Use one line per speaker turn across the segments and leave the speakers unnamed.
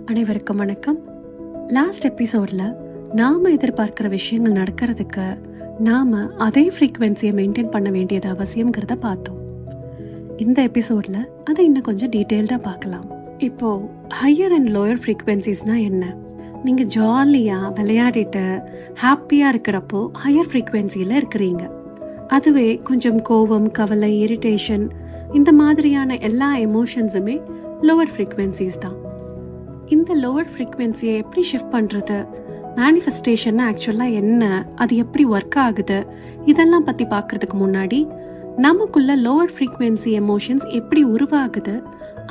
அனைவருக்கும் வணக்கம். லாஸ்ட் எபிசோடில் நாம் எதிர்பார்க்குற விஷயங்கள் நடக்கிறதுக்கு நாம் அதே ஃப்ரீக்குவென்சியை மெயின்டைன் பண்ண வேண்டியது அவசியங்கிறத பார்த்தோம். இந்த எபிசோடில் அதை இன்னும் கொஞ்சம் டீட்டெயில்டாக பார்க்கலாம். இப்போது ஹையர் அண்ட் லோயர் ஃப்ரீக்குவென்சிஸ்னால் என்ன? நீங்கள் ஜாலியாக விளையாடிட்டு ஹாப்பியாக இருக்கிறப்போ ஹையர் ஃப்ரீக்குவென்சியில் இருக்கிறீங்க. அதுவே கொஞ்சம் கோபம், கவலை, இரிட்டேஷன் இந்த மாதிரியான எல்லா எமோஷன்ஸுமே லோவர் ஃப்ரீக்குவென்சிஸ் தான். இந்த லோவர் ஃப்ரீக்குவென்சியை எப்படி ஷிஃப்ட் பண்ணுறது, மேனிஃபெஸ்டேஷன் ஆக்சுவலாக என்ன, அது எப்படி ஒர்க் ஆகுது, இதெல்லாம் பற்றி பார்க்குறதுக்கு முன்னாடி நமக்குள்ள லோவர் ஃப்ரீக்குவென்சி எமோஷன்ஸ் எப்படி உருவாகுது,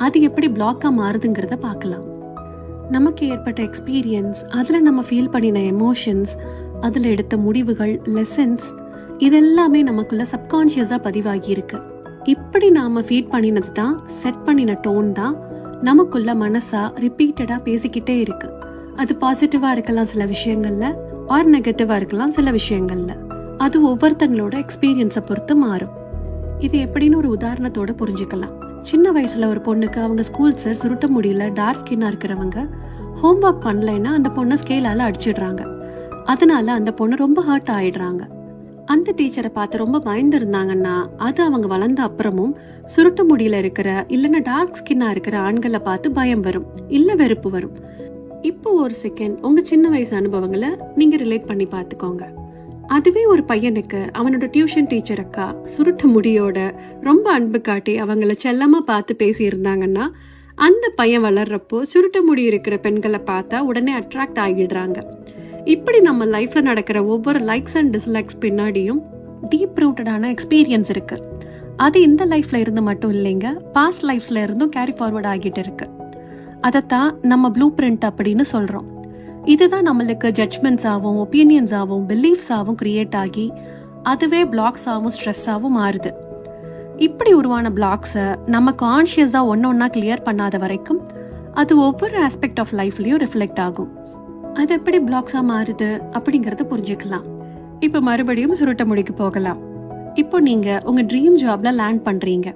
அது எப்படி பிளாக்காக மாறுதுங்கிறத பார்க்கலாம். நமக்கு ஏற்பட்ட எக்ஸ்பீரியன்ஸ், அதில் நம்ம ஃபீல் பண்ணின எமோஷன்ஸ், அதில் எடுத்த முடிவுகள், லெசன்ஸ் இதெல்லாமே நமக்குள்ள சப்கான்ஷியஸாக பதிவாகி இருக்கு. இப்படி நாம் ஃபீட் பண்ணினது தான், செட் பண்ணின டோன் தான் நமக்குள்ள மனசா ரிப்பீட்டடாக பேசிக்கிட்டே இருக்கு. அது பாசிட்டிவாக இருக்கலாம் சில விஷயங்கள்ல, ஆர் நெகட்டிவாக இருக்கலாம் சில விஷயங்கள்ல. அது ஒவ்வொருத்தங்களோட எக்ஸ்பீரியன்ஸை பொறுத்து மாறும். இது எப்படின்னு ஒரு உதாரணத்தோட புரிஞ்சுக்கலாம். சின்ன வயசுல ஒரு பொண்ணுக்கு அவங்க ஸ்கூல் சார் சுருட்ட முடியல, டார்க் ஸ்கின்னா இருக்கிறவங்க ஹோம்ஒர்க் பண்ணலைன்னா அந்த பொண்ணை ஸ்கேலால அடிச்சிடுறாங்க. அதனால அந்த பொண்ணு ரொம்ப ஹர்ட் ஆயிடுறாங்க. அந்த டீச்சரை பார்த்து ரொம்ப பயந்து இருந்தாங்கன்னா அது அவங்க வளர்ந்த அப்புறமும் சுருட்ட முடியல இருக்கிற இல்லைன்னா டார்க் ஸ்கின்னா இருக்கிற ஆண்களை பார்த்து பயம் வரும், இல்லை வெறுப்பு வரும். இப்போ ஒரு செகண்ட் உங்க சின்ன வயசு அனுபவங்களை நீங்க ரிலேட் பண்ணி பார்த்துக்கோங்க. அதுவே ஒரு பையனுக்கு அவனோட டியூஷன் டீச்சர் அக்கா சுருட்ட முடியோட ரொம்ப அன்பு காட்டி அவங்கள செல்லமா பார்த்து பேசி இருந்தாங்கன்னா அந்த பையன் வளர்றப்போ சுருட்ட முடி இருக்கிற பெண்களை பார்த்தா உடனே அட்ராக்ட் ஆகிடுறாங்க. இப்படி நம்ம லைஃப்ல நடக்கிற ஒவ்வொரு லைக்ஸ் அண்ட் டிஸ்லைக்ஸ் பின்னாடியும் டீப் ரூட்டடான எக்ஸ்பீரியன்ஸ் இருக்கு. அது இந்த லைஃப்ல இருந்து மட்டும் இல்லைங்க, பாஸ்ட் லைஃப்ல இருந்தும் கேரி ஃபார்வர்ட் ஆகிட்டு இருக்கு. அதைத்தான் நம்ம ப்ளூ பிரிண்ட் அப்படின்னு சொல்றோம். இதுதான் நம்மளுக்கு ஜட்ஜ்மெண்ட்ஸ் ஆகும், ஒப்பீனியன்ஸ் ஆகும், பிலீஃப்ஸ் ஆகும் கிரியேட் ஆகி அதுவே பிளாக்ஸ் ஆகும், ஸ்ட்ரெஸ் ஆகும் மாறுது. இப்படி உருவான பிளாக்ஸை நம்ம கான்ஷியஸா ஒன்னொன்னா கிளியர் பண்ணாத வரைக்கும் அது ஒவ்வொரு ஆஸ்பெக்ட் ஆஃப் லைஃப்லயும் ரிஃப்ளெக்ட் ஆகும். அது எப்படி பிளாக்ஸா மாறுது அப்படிங்கறத புரிஞ்சுக்கலாம். இப்போ மறுபடியும் சுருட்ட முடிக்கு போகலாம். இப்போ நீங்க உங்க ட்ரீம் ஜாப்ல லேண்ட் பண்றீங்க.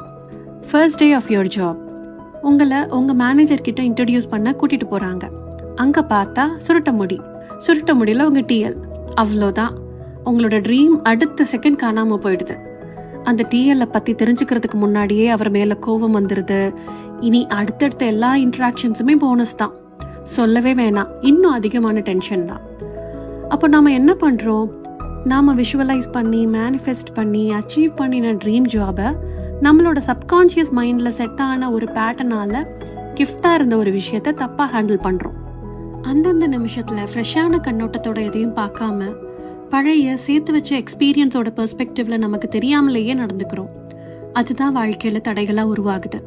First day of your job. உங்களை உங்க மேனேஜர் கிட்ட இன்ட்ரடியூஸ் பண்ண கூட்டிட்டு போறாங்க. அங்க பார்த்தா சுருட்ட முடியல உங்க டிஎல். அவ்வளோதான், உங்களோட ட்ரீம் அடுத்த செகண்ட் காணாம போயிடுது. அந்த டிஎல்ல பத்தி தெரிஞ்சுக்கிறதுக்கு முன்னாடியே அவர் மேல கோபம் வந்துருது. இனி அடுத்தடுத்த எல்லா இன்ட்ராக்ஷன்ஸுமே போனஸ் தான், சொல்லவே வேணாம், இன்னும் அதிகமான டென்ஷன் தான். அப்போ நாம என்ன பண்றோம்? நாம விஷுவலைஸ் பண்ணி மேனிஃபெஸ்ட் பண்ணி அச்சீவ் பண்ணின ட்ரீம் ஜாபை நம்மளோட சப்கான்ஷியஸ் மைண்ட்ல செட் ஆன ஒரு பேட்டர்னால கிஃப்டா இருந்த ஒரு விஷயத்த தப்பா ஹேண்டில் பண்றோம். அந்தந்த நிமிஷத்துல ஃப்ரெஷ்ஷான கண்ணோட்டத்தோட எதையும் பார்க்காம பழைய சேர்த்து வச்ச எக்ஸ்பீரியன்ஸோட பெர்ஸ்பெக்டிவ்ல நமக்கு தெரியாமலேயே நடந்துக்கிறோம். அதுதான் வாழ்க்கையில தடைகளா உருவாகுது.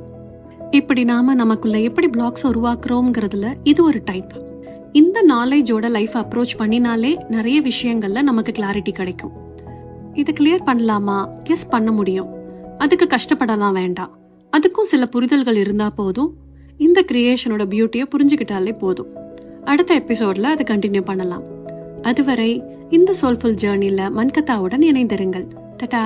இப்படி நாம நமக்குள்ள எப்படி பிளாக்ஸ் உருவாக்குறோம்ங்கிறதுல இது ஒரு டைப். இந்த நாலேஜோட லைஃப் அப்ரோச் பண்ணினாலே நிறைய விஷயங்கள்ல நமக்கு கிளாரிட்டி கிடைக்கும். இதை கிளியர் பண்ணலாமா? எஸ், பண்ண முடியும். அதுக்கு கஷ்டப்படலாம் வேண்டாம். அதுக்கும் சில புரிதல்கள் இருந்தா போதும். இந்த கிரியேஷனோட பியூட்டியை புரிஞ்சுக்கிட்டாலே போதும். அடுத்த எபிசோட்ல அதை கண்டினியூ பண்ணலாம். அதுவரை இந்த சோல்ஃபுல் ஜேர்னில மன்கதாவுடன் இணைந்திருங்கள். டடா.